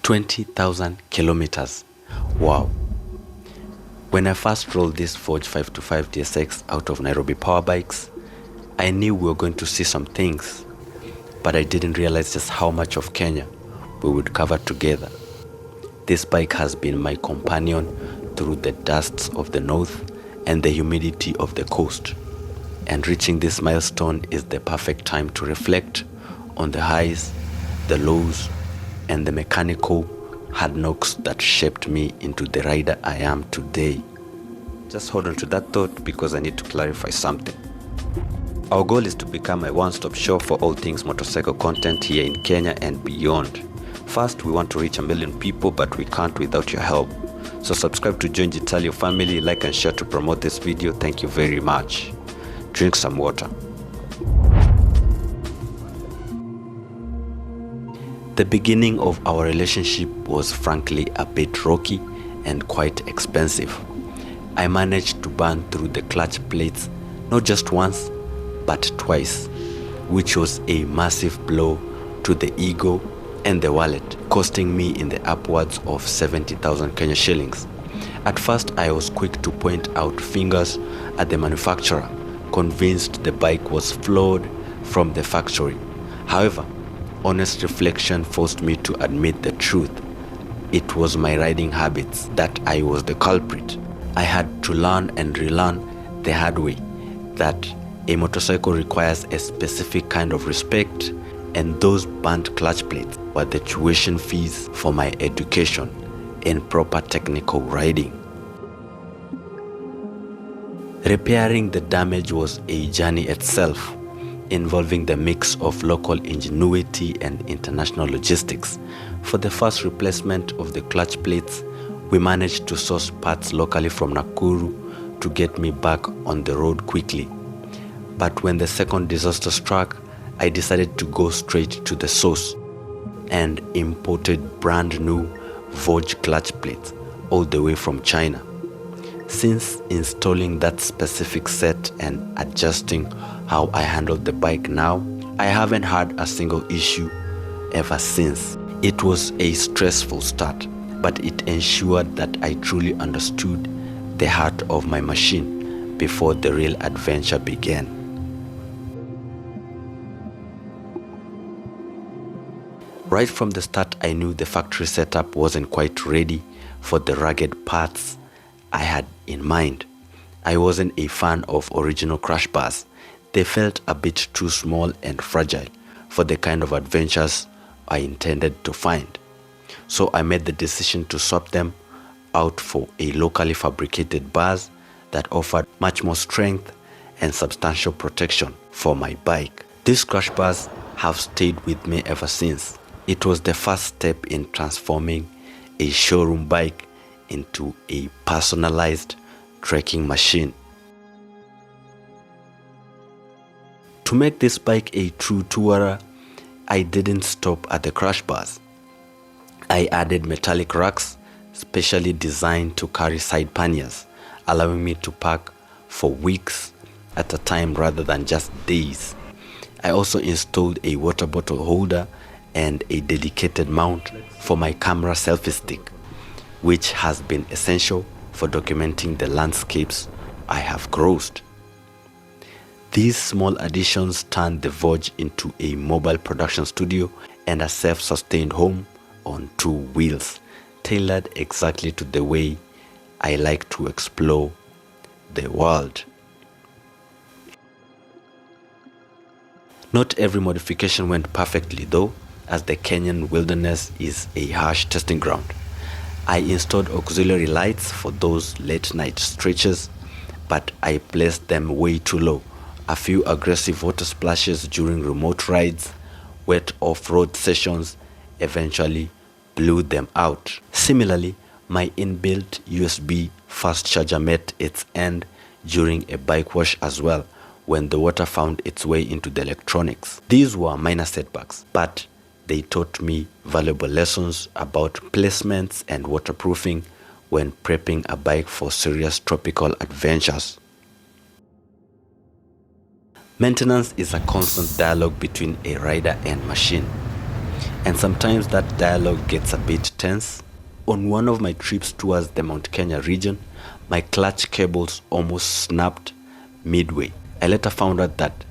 20,000 kilometers. Wow. When I first rolled this Voge 525DSX out of Nairobi Power Bikes, I knew we were going to see some things, but I didn't realize just how much of Kenya we would cover together. This bike has been my companion through the dusts of the north and the humidity of the coast. And reaching this milestone is the perfect time to reflect on the highs, the lows, and the mechanical hard knocks that shaped me into the rider I am today. Just hold on to that thought because I need to clarify something. Our goal is to become a one-stop shop for all things motorcycle content here in Kenya and beyond. First, we want to reach 1 million people, but we can't without your help. So subscribe to join the Italio family, like and share to promote this video. Thank you very much. Drink some water. The beginning of our relationship was frankly a bit rocky and quite expensive. I managed to burn through the clutch plates not just once, but twice, which was a massive blow to the ego and the wallet, costing me in the upwards of 70,000 Kenya shillings. At first, I was quick to point out fingers at the manufacturer, convinced the bike was flawed from the factory. However, honest reflection forced me to admit the truth. It was my riding habits that I was the culprit. I had to learn and relearn the hard way that a motorcycle requires a specific kind of respect, and those burnt clutch plates were the tuition fees for my education in proper technical riding. Repairing the damage was a journey itself, involving the mix of local ingenuity and international logistics. For the first replacement of the clutch plates, we managed to source parts locally from Nakuru to get me back on the road quickly. But when the second disaster struck, I decided to go straight to the source and imported brand new Voge clutch plates all the way from China. Since installing that specific set and adjusting how I handled the bike now, I haven't had a single issue ever since. It was a stressful start, but it ensured that I truly understood the heart of my machine before the real adventure began. Right from the start, I knew the factory setup wasn't quite ready for the rugged parts I had in mind. I wasn't a fan of original crash bars. They felt a bit too small and fragile for the kind of adventures I intended to find. So I made the decision to swap them out for a locally fabricated bars that offered much more strength and substantial protection for my bike. These crash bars have stayed with me ever since. It was the first step in transforming a showroom bike into a personalized trekking machine. To make this bike a true tourer, I didn't stop at the crash bars. I added metallic racks specially designed to carry side panniers, allowing me to park for weeks at a time rather than just days. I also installed a water bottle holder and a dedicated mount for my camera selfie stick, which has been essential for documenting the landscapes I have crossed. These small additions turned the Voge into a mobile production studio and a self-sustained home on two wheels, tailored exactly to the way I like to explore the world. Not every modification went perfectly though, as the Kenyan wilderness is a harsh testing ground. I installed auxiliary lights for those late night stretches, but I placed them way too low. A few aggressive water splashes during remote rides, wet off-road sessions eventually blew them out. Similarly, my inbuilt USB fast charger met its end during a bike wash as well, when the water found its way into the electronics. These were minor setbacks, but they taught me valuable lessons about placements and waterproofing when prepping a bike for serious tropical adventures. Maintenance is a constant dialogue between a rider and machine. And sometimes that dialogue gets a bit tense. On one of my trips towards the Mount Kenya region, my clutch cables almost snapped midway. I later found out that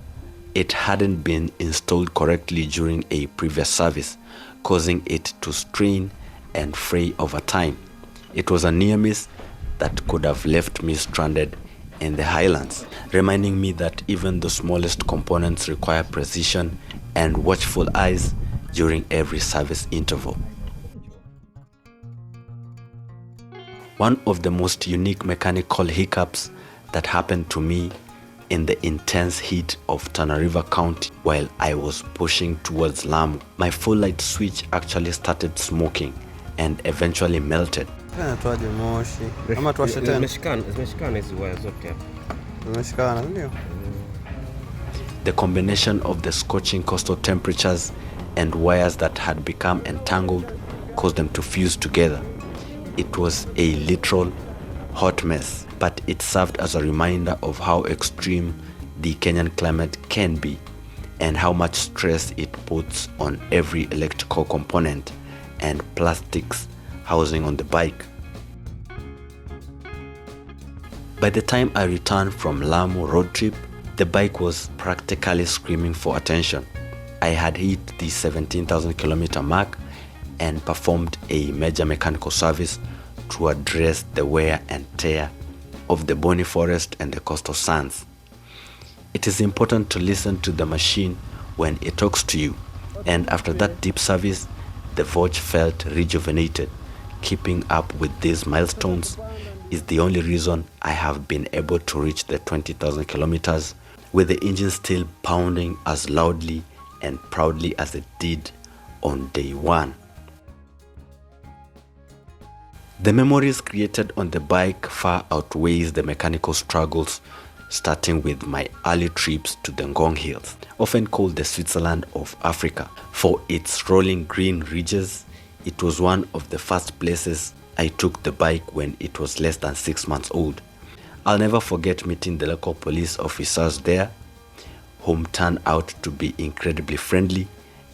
it hadn't been installed correctly during a previous service, causing it to strain and fray over time. It was a near miss that could have left me stranded in the highlands, reminding me that even the smallest components require precision and watchful eyes during every service interval. One of the most unique mechanical hiccups that happened to me in the intense heat of Tana River County while I was pushing towards Lamu. My full light switch actually started smoking and eventually melted. The combination of the scorching coastal temperatures and wires that had become entangled caused them to fuse together. It was a literal hot mess, but it served as a reminder of how extreme the Kenyan climate can be and how much stress it puts on every electrical component and plastics housing on the bike. By the time I returned from Lamu road trip, the bike was practically screaming for attention. I had hit the 17,000 kilometer mark and performed a major mechanical service to address the wear and tear of the bony forest and the coastal sands. It is important to listen to the machine when it talks to you, and after that deep service, the Voge felt rejuvenated. Keeping up with these milestones is the only reason I have been able to reach the 20,000 kilometers with the engine still pounding as loudly and proudly as it did on day one. The memories created on the bike far outweighs the mechanical struggles, starting with my early trips to the Ngong Hills, often called the Switzerland of Africa. For its rolling green ridges, it was one of the first places I took the bike when it was less than 6 months old. I'll never forget meeting the local police officers there, whom turned out to be incredibly friendly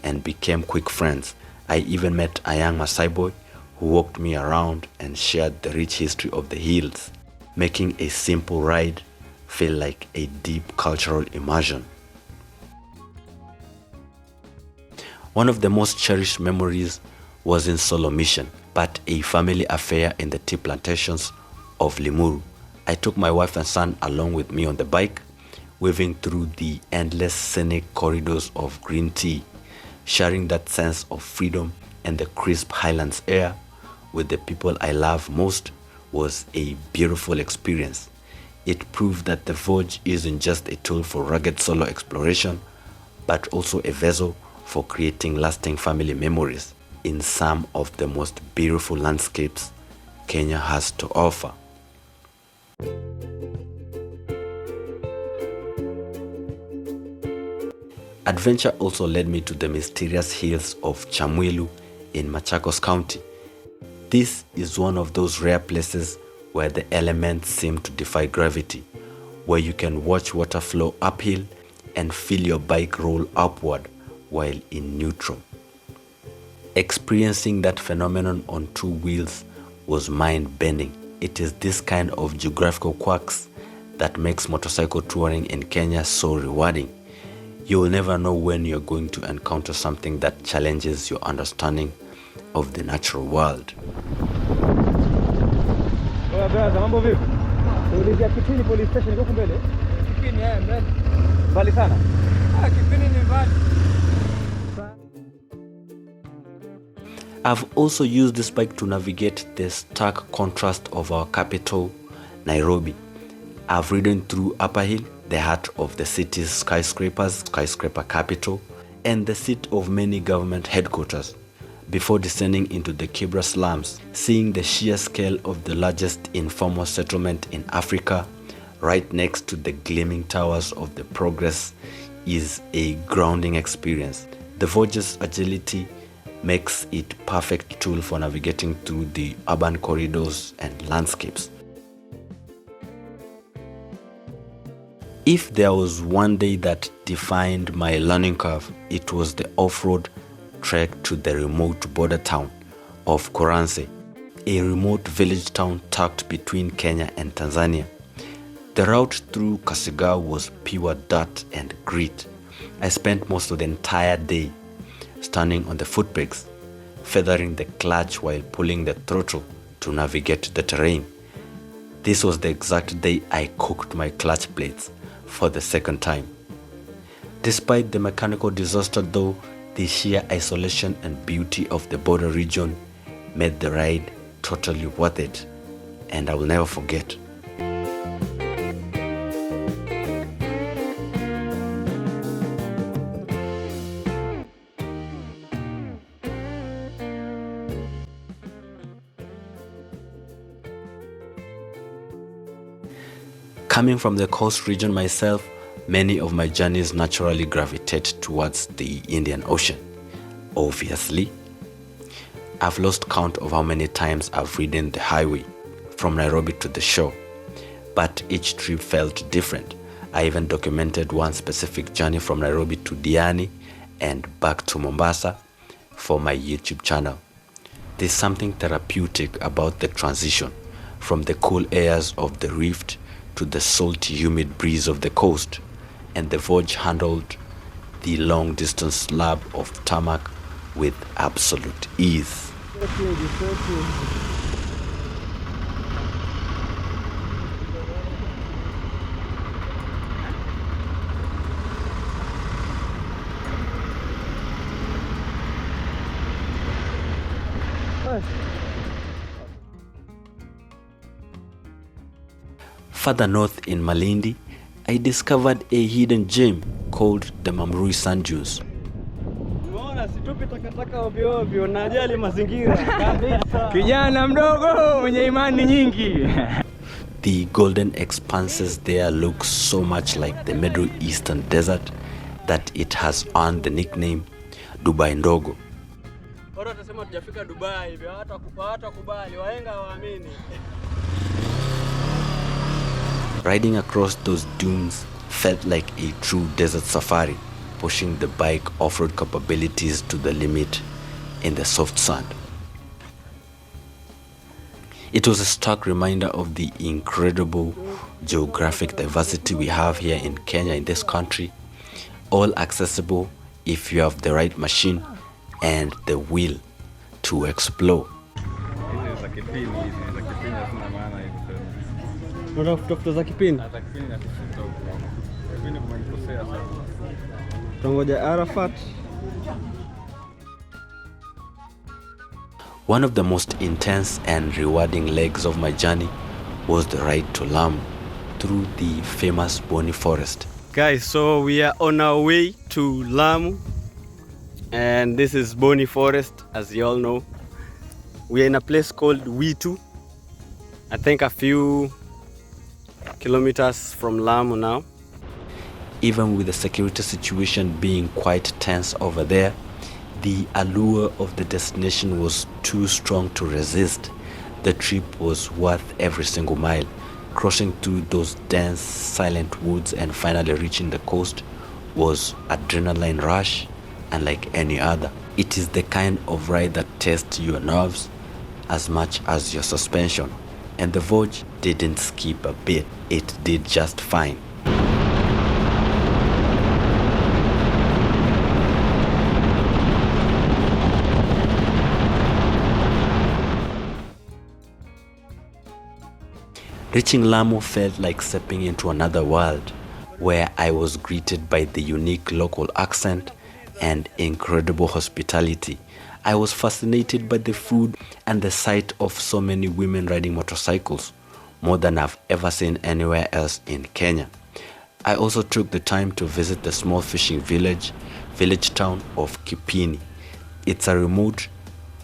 and became quick friends. I even met a young Maasai boy who walked me around and shared the rich history of the hills, making a simple ride feel like a deep cultural immersion. One of the most cherished memories was in Solo Mission, but a family affair in the tea plantations of Limuru. I took my wife and son along with me on the bike, weaving through the endless scenic corridors of green tea, sharing that sense of freedom and the crisp highlands air with the people I love most was a beautiful experience. It proved that the Voge isn't just a tool for rugged solo exploration, but also a vessel for creating lasting family memories in some of the most beautiful landscapes Kenya has to offer. Adventure also led me to the mysterious hills of Chamwilu in Machakos County. This is one of those rare places where the elements seem to defy gravity, where you can watch water flow uphill and feel your bike roll upward while in neutral. Experiencing that phenomenon on two wheels was mind-bending. It is this kind of geographical quirks that makes motorcycle touring in Kenya so rewarding. You will never know when you're going to encounter something that challenges your understanding of the natural world. I've also used this bike to navigate the stark contrast of our capital, Nairobi. I've ridden through Upper Hill, the heart of the city's skyscraper capital, and the seat of many government headquarters, before descending into the Kibra slums, seeing the sheer scale of the largest informal settlement in Africa right next to the gleaming towers of the Progress is a grounding experience. The Voge's agility makes it a perfect tool for navigating through the urban corridors and landscapes. If there was one day that defined my learning curve, it was the off-road trek to the remote border town of Kuranze, a remote village town tucked between Kenya and Tanzania. The route through Kasigao was pure dirt and grit. I spent most of the entire day standing on the foot brakes, feathering the clutch while pulling the throttle to navigate the terrain. This was the exact day I cooked my clutch plates for the second time. Despite the mechanical disaster though, the sheer isolation and beauty of the border region made the ride totally worth it, and I will never forget. Coming from the coast region myself, many of my journeys naturally gravitate towards the Indian Ocean. Obviously, I've lost count of how many times I've ridden the highway from Nairobi to the shore, but each trip felt different. I even documented one specific journey from Nairobi to Diani and back to Mombasa for my YouTube channel. There's something therapeutic about the transition from the cool airs of the rift to the salty, humid breeze of the coast, and the Voge handled the long-distance slab of tarmac with absolute ease. Further north in Malindi, I discovered a hidden gem called the Mamrui Sand Dunes. The golden expanses there look so much like the Middle Eastern desert that it has earned the nickname Dubai Ndogo. Riding across those dunes felt like a true desert safari, pushing the bike off-road capabilities to the limit in the soft sand. It was a stark reminder of the incredible geographic diversity we have here in Kenya, in this country, all accessible if you have the right machine and the will to explore. One of the most intense and rewarding legs of my journey was the ride to Lamu through the famous Boni Forest. Guys, so we are on our way to Lamu, and this is Boni Forest, as you all know. We are in a place called Witu, I think a few kilometers from Lamu now. Even with the security situation being quite tense over there, the allure of the destination was too strong to resist. The trip was worth every single mile. Crossing through those dense, silent woods and finally reaching the coast was adrenaline rush unlike any other. It is the kind of ride that tests your nerves as much as your suspension. And the Voge didn't skip a bit. It did just fine. Reaching Lamu felt like stepping into another world, where I was greeted by the unique local accent and incredible hospitality. I was fascinated by the food and the sight of so many women riding motorcycles, more than I've ever seen anywhere else in Kenya. I also took the time to visit the small fishing village town of Kipini. It's a remote,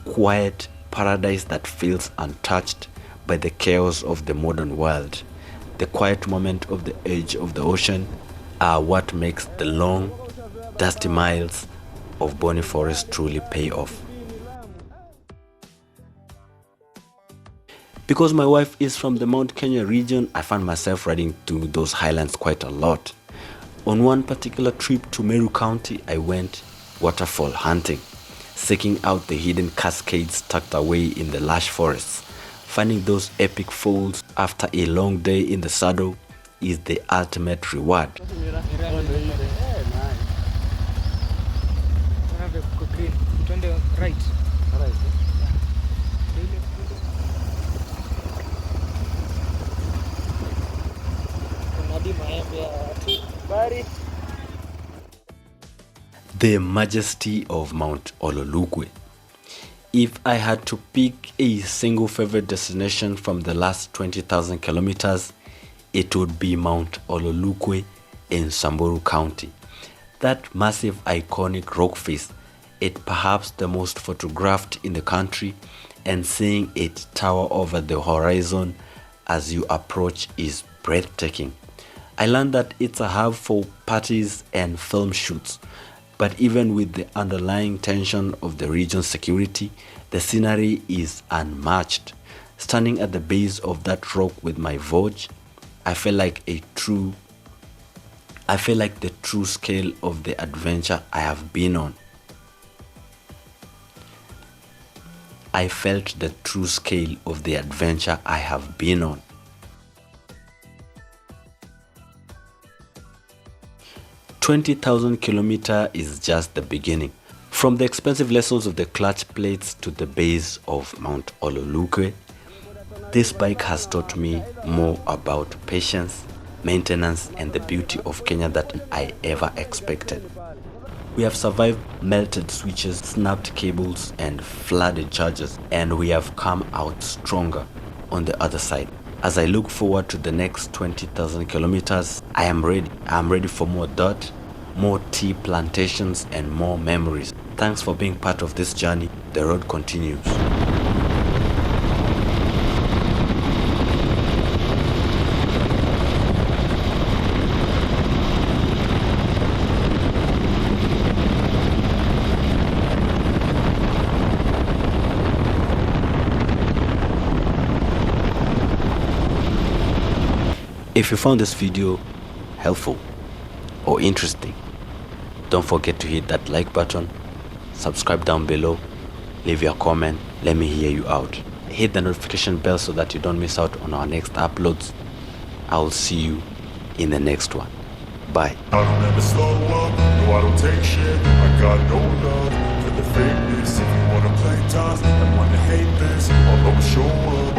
quiet paradise that feels untouched by the chaos of the modern world. The quiet moment of the edge of the ocean are what makes the long, dusty miles of Boni Forest truly pay off. Because my wife is from the Mount Kenya region, I found myself riding through those highlands quite a lot. On one particular trip to Meru County, I went waterfall hunting. seeking out the hidden cascades tucked away in the lush forests. Finding those epic falls after a long day in the saddle is the ultimate reward. The majesty of Mount Ololokwe. If I had to pick a single favorite destination from the last 20,000 kilometers, it would be Mount Ololokwe in Samburu County. That massive iconic rock face, it perhaps the most photographed in the country, and seeing it tower over the horizon as you approach is breathtaking. I learned that it's a hub for parties and film shoots, but even with the underlying tension of the region's security, the scenery is unmatched. Standing at the base of that rock with my Voge, I felt like the true scale of the adventure I have been on. I felt the true scale of the adventure I have been on. 20,000 kilometers is just the beginning. From the expensive lessons of the clutch plates to the base of Mount Ololokwe, this bike has taught me more about patience, maintenance, and the beauty of Kenya than I ever expected. We have survived melted switches, snapped cables, and flooded chargers, and we have come out stronger on the other side. As I look forward to the next 20,000 kilometers, I am ready. I am ready for more dirt, more tea plantations, and more memories. Thanks for being part of this journey. The road continues. If you found this video helpful or interesting, don't forget to hit that like button, subscribe down below, leave your comment, let me hear you out. Hit the notification bell so that you don't miss out on our next uploads. I will see you in the next one. Bye. I don't ever slow up, no I don't take shit. I got no love for the fakeness. If you wanna play tough and wanna hate this, I'll always show up.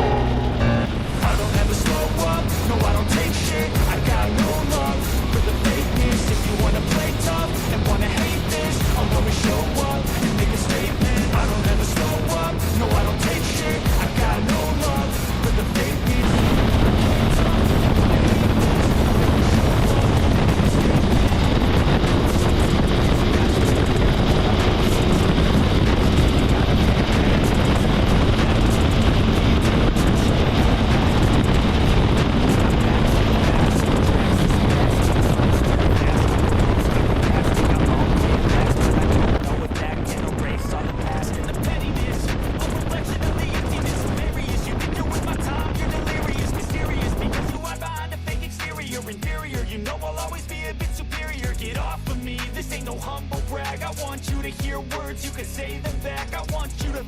I don't ever slow up, no I don't take shit. I got no love for the fakeness. If you wanna play tough and wanna hate this, I'll always show up and make a statement. I don't ever slow up, no I don't take shit. I got no love for the fakeness.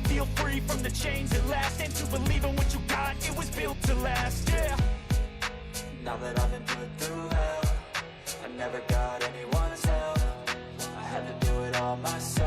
Feel free from the chains that last, and to believe in what you got, it was built to last, yeah. Now that I've been put through hell, I never got anyone's help. I had to do it all myself.